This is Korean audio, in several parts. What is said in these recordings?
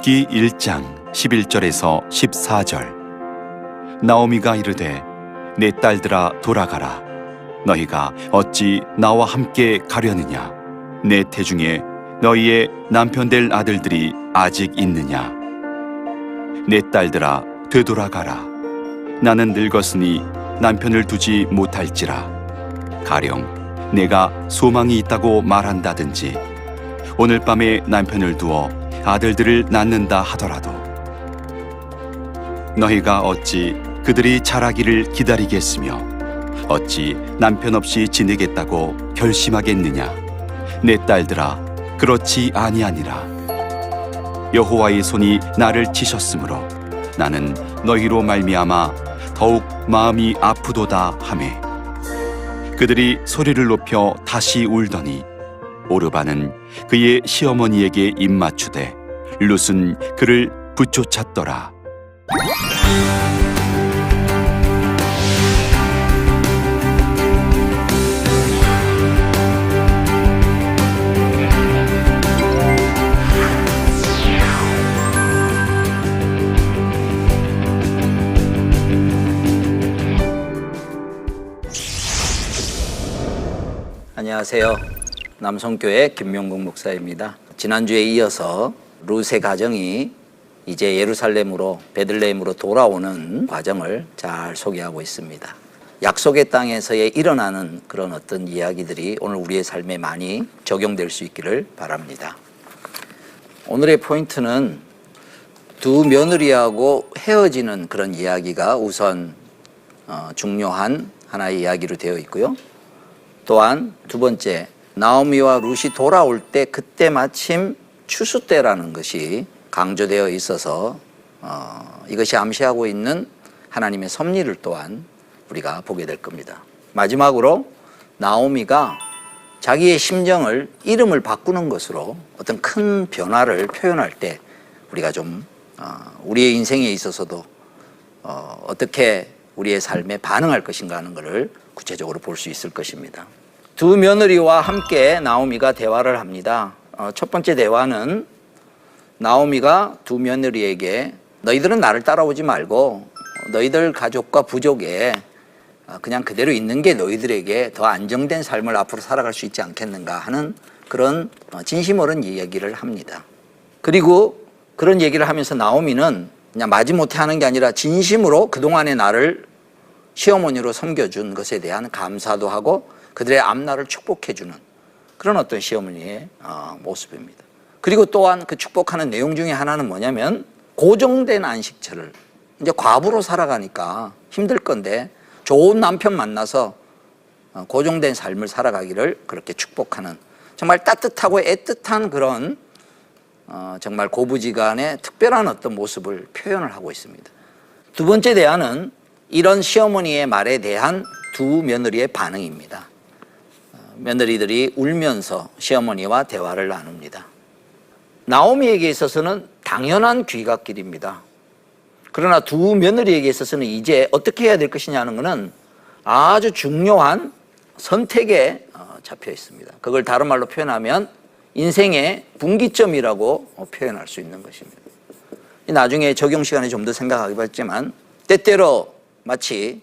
룻기 1장 11절에서 14절. 나오미가 이르되 내 딸들아 돌아가라. 너희가 어찌 나와 함께 가려느냐? 내 태중에 너희의 남편 될 아들들이 아직 있느냐? 내 딸들아 되돌아가라. 나는 늙었으니 남편을 두지 못할지라. 가령 내가 소망이 있다고 말한다든지 오늘 밤에 남편을 두어 아들들을 낳는다 하더라도 너희가 어찌 그들이 자라기를 기다리겠으며 어찌 남편 없이 지내겠다고 결심하겠느냐? 내 딸들아 그렇지 아니하니라. 여호와의 손이 나를 치셨으므로 나는 너희로 말미암아 더욱 마음이 아프도다 하매 그들이 소리를 높여 다시 울더니 오르바는 그의 시어머니에게 입맞추되 룻은 그를 붙쫓았더라. 안녕하세요. 남성교회 김명국 목사입니다. 지난주에 이어서 룻의 가정이 이제 예루살렘으로 베들레헴으로 돌아오는 과정을 잘 소개하고 있습니다. 약속의 땅에서의 일어나는 그런 어떤 이야기들이 오늘 우리의 삶에 많이 적용될 수 있기를 바랍니다. 오늘의 포인트는 두 며느리하고 헤어지는 그런 이야기가 우선 중요한 하나의 이야기로 되어 있고요. 또한 두 번째, 나오미와 룻이 돌아올 때 그때 마침 추수 때라는 것이 강조되어 있어서 이것이 암시하고 있는 하나님의 섭리를 또한 우리가 보게 될 겁니다. 마지막으로 나오미가 자기의 심정을 이름을 바꾸는 것으로 어떤 큰 변화를 표현할 때 우리가 좀 우리의 인생에 있어서도 어떻게 우리의 삶에 반응할 것인가 하는 것을 구체적으로 볼 수 있을 것입니다. 두 며느리와 함께 나오미가 대화를 합니다. 첫 번째 대화는 나오미가 두 며느리에게 너희들은 나를 따라오지 말고 너희들 가족과 부족에 그냥 그대로 있는 게 너희들에게 더 안정된 삶을 앞으로 살아갈 수 있지 않겠는가 하는 그런 진심 어린 이야기를 합니다. 그리고 그런 얘기를 하면서 나오미는 그냥 마지못해 하는 게 아니라 진심으로 그동안의 나를 시어머니로 섬겨준 것에 대한 감사도 하고 그들의 앞날을 축복해주는 그런 어떤 시어머니의 모습입니다. 그리고 또한 그 축복하는 내용 중에 하나는 뭐냐면 고정된 안식처를 이제 과부로 살아가니까 힘들 건데 좋은 남편 만나서 고정된 삶을 살아가기를 그렇게 축복하는 정말 따뜻하고 애틋한 그런 정말 고부지간의 특별한 어떤 모습을 표현을 하고 있습니다. 두 번째 대화는 이런 시어머니의 말에 대한 두 며느리의 반응입니다. 며느리들이 울면서 시어머니와 대화를 나눕니다. 나오미에게 있어서는 당연한 귀갓길입니다. 그러나 두 며느리에게 있어서는 이제 어떻게 해야 될 것이냐는 것은 아주 중요한 선택에 잡혀 있습니다. 그걸 다른 말로 표현하면 인생의 분기점이라고 표현할 수 있는 것입니다. 나중에 적용 시간에 좀 더 생각하겠지만 때때로 마치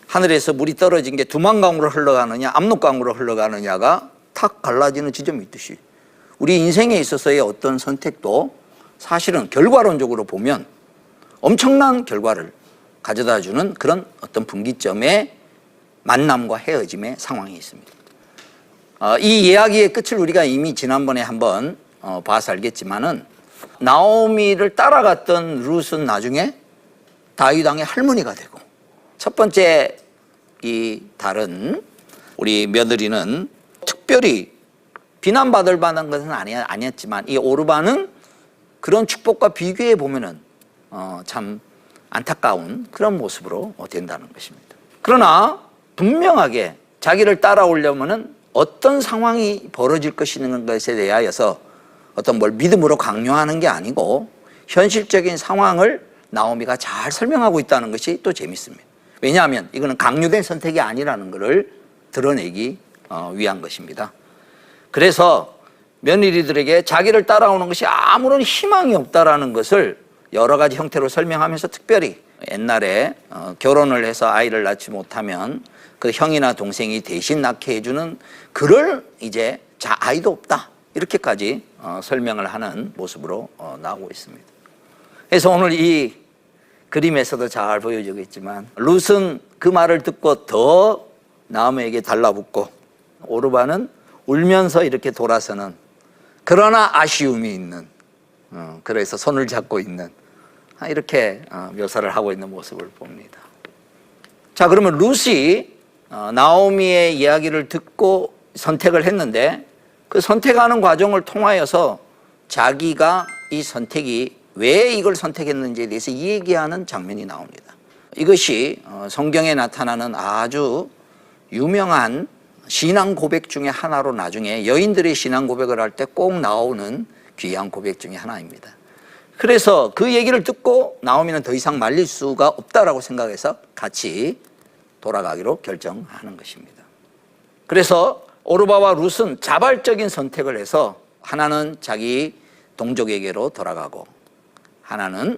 하늘에서 물이 떨어진 게 두만강으로 흘러가느냐 압록강으로 흘러가느냐가 탁 갈라지는 지점이 있듯이 우리 인생에 있어서의 어떤 선택도 사실은 결과론적으로 보면 엄청난 결과를 가져다주는 그런 어떤 분기점의 만남과 헤어짐의 상황이 있습니다. 이 이야기의 끝을 우리가 이미 지난번에 한번 봐서 알겠지만은 나오미를 따라갔던 룻은 나중에 다윗 왕의 할머니가 되고 첫 번째 이 다른 우리 며느리는 특별히 비난받을 만한 것은 아니었지만 이 오르바는 그런 축복과 비교해 보면은 참 안타까운 그런 모습으로 된다는 것입니다. 그러나 분명하게 자기를 따라오려면은 어떤 상황이 벌어질 것이는 것에 대하여서 어떤 뭘 믿음으로 강요하는 게 아니고 현실적인 상황을 나오미가 잘 설명하고 있다는 것이 또 재밌습니다. 왜냐하면 이거는 강요된 선택이 아니라는 것을 드러내기 위한 것입니다. 그래서 며느리들에게 자기를 따라오는 것이 아무런 희망이 없다라는 것을 여러 가지 형태로 설명하면서 특별히 옛날에 결혼을 해서 아이를 낳지 못하면 그 형이나 동생이 대신 낳게 해주는 그럴 이제 아이도 없다 이렇게까지 설명을 하는 모습으로 나오고 있습니다. 그래서 오늘 이 그림에서도 잘 보여지고 있지만 룻은 그 말을 듣고 더 나오미에게 달라붙고 오르바는 울면서 이렇게 돌아서는 그러나 아쉬움이 있는 그래서 손을 잡고 있는 이렇게 묘사를 하고 있는 모습을 봅니다. 자, 그러면 룻이 나오미의 이야기를 듣고 선택을 했는데 그 선택하는 과정을 통하여서 자기가 이 선택이 왜 이걸 선택했는지에 대해서 얘기하는 장면이 나옵니다. 이것이 성경에 나타나는 아주 유명한 신앙 고백 중에 하나로 나중에 여인들의 신앙 고백을 할 때 꼭 나오는 귀한 고백 중에 하나입니다. 그래서 그 얘기를 듣고 나오미는 더 이상 말릴 수가 없다라고 생각해서 같이 돌아가기로 결정하는 것입니다. 그래서 오르바와 룻은 자발적인 선택을 해서 하나는 자기 동족에게로 돌아가고 하나는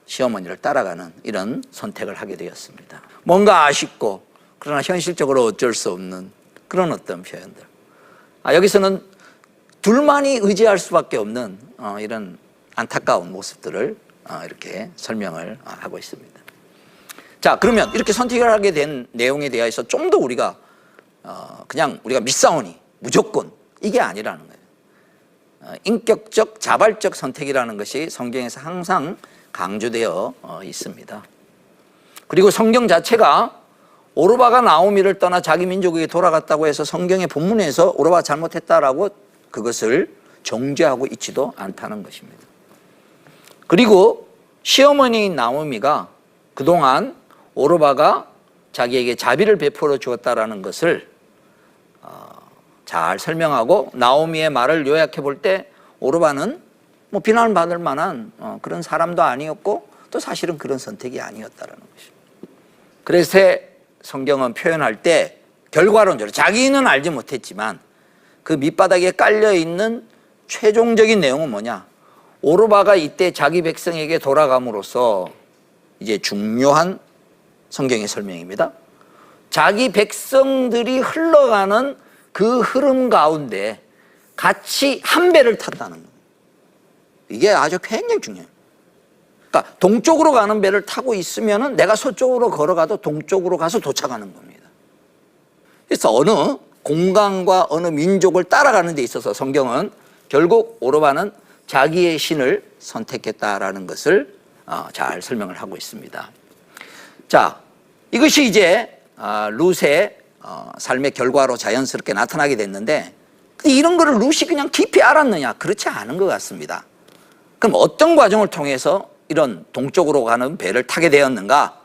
시어머니를 따라가는 이런 선택을 하게 되었습니다. 뭔가 아쉽고 그러나 현실적으로 어쩔 수 없는 그런 어떤 표현들. 여기서는 둘만이 의지할 수밖에 없는 이런 안타까운 모습들을 이렇게 설명을 하고 있습니다. 자, 그러면 이렇게 선택을 하게 된 내용에 대해서 좀 더 우리가 그냥 우리가 믿사오니 무조건 이게 아니라는 거예요. 인격적 자발적 선택이라는 것이 성경에서 항상 강조되어 있습니다. 그리고 성경 자체가 오르바가 나오미를 떠나 자기 민족에게 돌아갔다고 해서 성경의 본문에서 오르바가 잘못했다라고 그것을 정죄하고 있지도 않다는 것입니다. 그리고 시어머니인 나오미가 그동안 오르바가 자기에게 자비를 베풀어 주었다라는 것을 잘 설명하고 나오미의 말을 요약해 볼 때 오르바는 뭐 비난을 받을 만한 그런 사람도 아니었고 또 사실은 그런 선택이 아니었다라는 것입니다. 그래서 성경은 표현할 때 결과론적으로 자기는 알지 못했지만 그 밑바닥에 깔려있는 최종적인 내용은 뭐냐? 오르바가 이때 자기 백성에게 돌아감으로써 이제 중요한 성경의 설명입니다. 자기 백성들이 흘러가는 그 흐름 가운데 같이 한 배를 탔다는 거예요. 이게 아주 굉장히 중요해요. 그러니까 동쪽으로 가는 배를 타고 있으면 내가 서쪽으로 걸어가도 동쪽으로 가서 도착하는 겁니다. 그래서 어느 공간과 어느 민족을 따라가는 데 있어서 성경은 결국 오르바는 자기의 신을 선택했다라는 것을 잘 설명을 하고 있습니다. 자, 이것이 이제 룻의 삶의 결과로 자연스럽게 나타나게 됐는데 이런 거를 룻이 그냥 깊이 알았느냐? 그렇지 않은 것 같습니다. 그럼 어떤 과정을 통해서 이런 동쪽으로 가는 배를 타게 되었는가?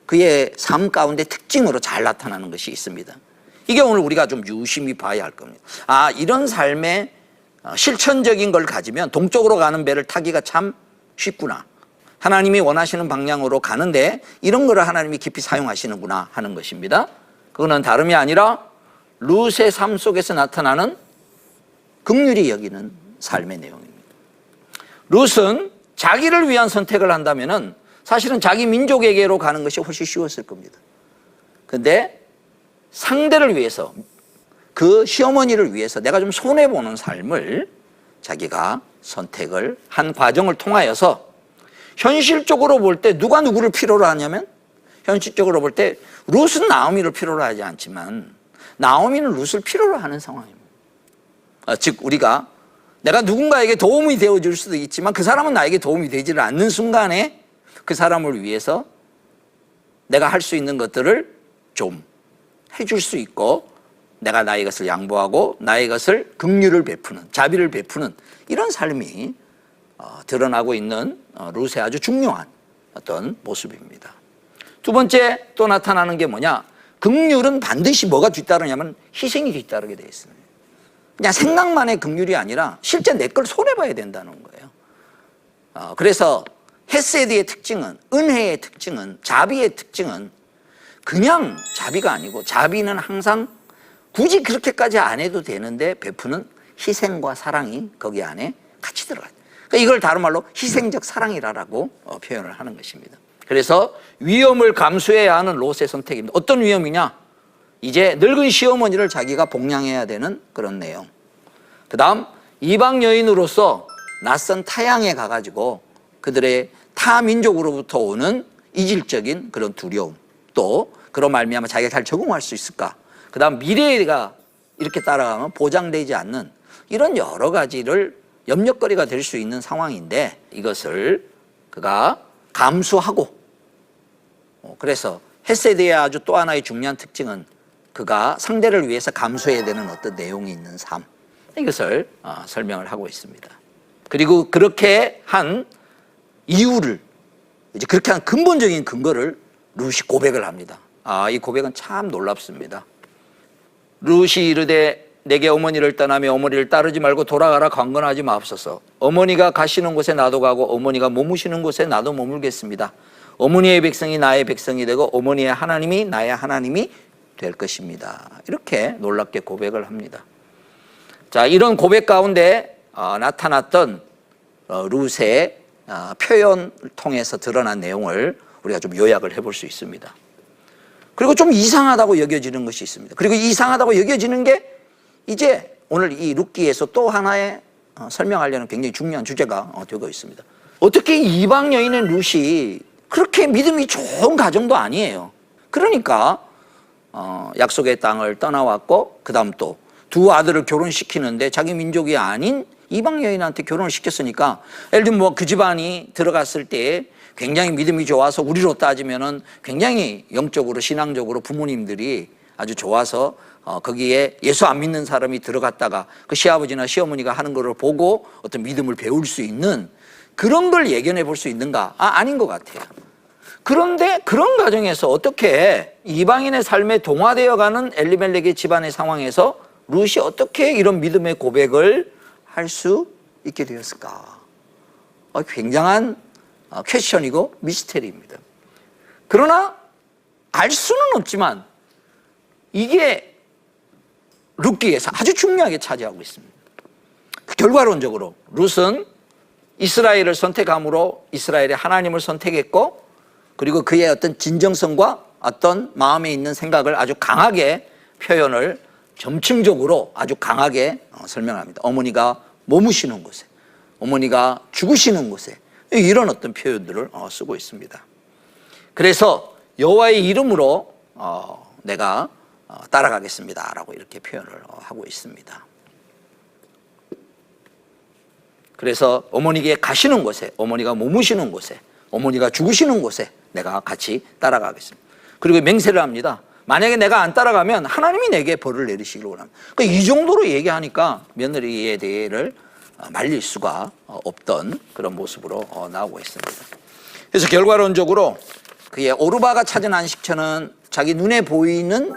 그의 삶 가운데 특징으로 잘 나타나는 것이 있습니다. 이게 오늘 우리가 좀 유심히 봐야 할 겁니다. 이런 삶의 실천적인 걸 가지면 동쪽으로 가는 배를 타기가 참 쉽구나. 하나님이 원하시는 방향으로 가는데 이런 거를 하나님이 깊이 사용하시는구나 하는 것입니다. 그거는 다름이 아니라 룻의 삶 속에서 나타나는 긍휼히 여기는 삶의 내용입니다. 룻은 자기를 위한 선택을 한다면은 사실은 자기 민족에게로 가는 것이 훨씬 쉬웠을 겁니다. 그런데 상대를 위해서 그 시어머니를 위해서 내가 좀 손해보는 삶을 자기가 선택을 한 과정을 통하여서 현실적으로 볼 때 누가 누구를 필요로 하냐면 현실적으로 볼 때 룻은 나오미를 필요로 하지 않지만 나오미는 룻을 필요로 하는 상황입니다. 즉 우리가 내가 누군가에게 도움이 되어줄 수도 있지만 그 사람은 나에게 도움이 되지를 않는 순간에 그 사람을 위해서 내가 할 수 있는 것들을 좀 해줄 수 있고 내가 나의 것을 양보하고 나의 것을 긍휼을 베푸는 자비를 베푸는 이런 삶이 드러나고 있는 룻의 아주 중요한 어떤 모습입니다. 두 번째 또 나타나는 게 뭐냐? 긍휼은 반드시 뭐가 뒤따르냐면 희생이 뒤따르게 되어 있습니다. 그냥 생각만의 긍휼이 아니라 실제 내 걸 손해봐야 된다는 거예요. 그래서 헤세드의 특징은 은혜의 특징은 자비의 특징은 그냥 자비가 아니고 자비는 항상 굳이 그렇게까지 안 해도 되는데 베푸는 희생과 사랑이 거기 안에 같이 들어가요. 그러니까 이걸 다른 말로 희생적 사랑이라고 표현을 하는 것입니다. 그래서 위험을 감수해야 하는 롯의 선택입니다. 어떤 위험이냐? 이제 늙은 시어머니를 자기가 복양해야 되는 그런 내용. 그 다음 이방 여인으로서 낯선 타향에 가가지고 그들의 타 민족으로부터 오는 이질적인 그런 두려움, 또 그런 말미암아 자기가 잘 적응할 수 있을까? 그 다음 미래가 이렇게 따라가면 보장되지 않는 이런 여러 가지를 염려거리가 될 수 있는 상황인데 이것을 그가 감수하고, 그래서 헤세드의 아주 또 하나의 중요한 특징은 그가 상대를 위해서 감수해야 되는 어떤 내용이 있는 삶, 이것을 설명을 하고 있습니다. 그리고 그렇게 한 이유를, 이제 그렇게 한 근본적인 근거를 룻이 고백을 합니다. 이 고백은 참 놀랍습니다. 룻이 이르되 내게 어머니를 떠나며 어머니를 따르지 말고 돌아가라 강건하지 마옵소서. 어머니가 가시는 곳에 나도 가고 어머니가 머무시는 곳에 나도 머물겠습니다. 어머니의 백성이 나의 백성이 되고 어머니의 하나님이 나의 하나님이 될 것입니다. 이렇게 놀랍게 고백을 합니다. 자, 이런 고백 가운데 나타났던 룻의 표현을 통해서 드러난 내용을 우리가 좀 요약을 해볼 수 있습니다. 그리고 좀 이상하다고 여겨지는 것이 있습니다. 그리고 이상하다고 여겨지는 게 이제 오늘 이 룻기에서 또 하나의 설명하려는 굉장히 중요한 주제가 되고 있습니다. 어떻게 이방 여인의 룻이 그렇게 믿음이 좋은 가정도 아니에요. 그러니까 약속의 땅을 떠나왔고 그 다음 또 두 아들을 결혼시키는데 자기 민족이 아닌 이방 여인한테 결혼을 시켰으니까 예를 들면 뭐 그 집안이 들어갔을 때 굉장히 믿음이 좋아서 우리로 따지면은 굉장히 영적으로 신앙적으로 부모님들이 아주 좋아서 거기에 예수 안 믿는 사람이 들어갔다가 그 시아버지나 시어머니가 하는 거를 보고 어떤 믿음을 배울 수 있는 그런 걸 예견해 볼 수 있는가? 아닌 것 같아요. 그런데 그런 가정에서 어떻게 이방인의 삶에 동화되어가는 엘리멜렉의 집안의 상황에서 룻이 어떻게 이런 믿음의 고백을 할 수 있게 되었을까? 굉장한 퀘스천이고 미스테리입니다. 그러나 알 수는 없지만 이게 룻기에서 아주 중요하게 차지하고 있습니다. 결과론적으로 룻은 이스라엘을 선택함으로 이스라엘의 하나님을 선택했고, 그리고 그의 어떤 진정성과 어떤 마음에 있는 생각을 아주 강하게 표현을 점층적으로 아주 강하게 설명합니다. 어머니가 머무시는 곳에, 어머니가 죽으시는 곳에, 이런 어떤 표현들을 쓰고 있습니다. 그래서 여호와의 이름으로 내가 따라가겠습니다 라고 이렇게 표현을 하고 있습니다. 그래서 어머니께 가시는 곳에, 어머니가 머무시는 곳에, 어머니가 죽으시는 곳에 내가 같이 따라가겠습니다. 그리고 맹세를 합니다. 만약에 내가 안 따라가면 하나님이 내게 벌을 내리시기를 원합니다. 그러니까 이 정도로 얘기하니까 며느리에 대해를 말릴 수가 없던 그런 모습으로 나오고 있습니다. 그래서 결과론적으로 그의 오르바가 찾은 안식처는 자기 눈에 보이는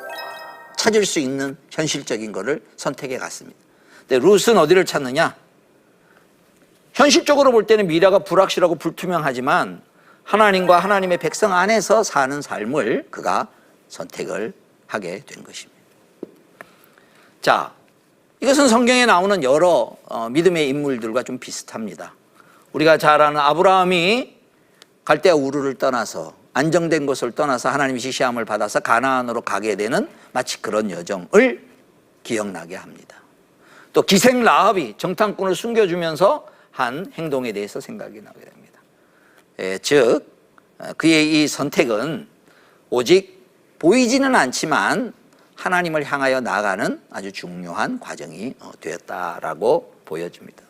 찾을 수 있는 현실적인 것을 선택해 갔습니다. 근데 룻은 어디를 찾느냐? 현실적으로 볼 때는 미래가 불확실하고 불투명하지만 하나님과 하나님의 백성 안에서 사는 삶을 그가 선택을 하게 된 것입니다. 자, 이것은 성경에 나오는 여러 믿음의 인물들과 좀 비슷합니다. 우리가 잘 아는 아브라함이 갈대아 우르를 떠나서 안정된 곳을 떠나서 하나님의 지시함을 받아서 가나안으로 가게 되는 마치 그런 여정을 기억나게 합니다. 또 기생 라합이 정탐꾼을 숨겨주면서 한 행동에 대해서 생각이 나게 됩니다. 즉 그의 이 선택은 오직 보이지는 않지만 하나님을 향하여 나아가는 아주 중요한 과정이 되었다라고 보여집니다.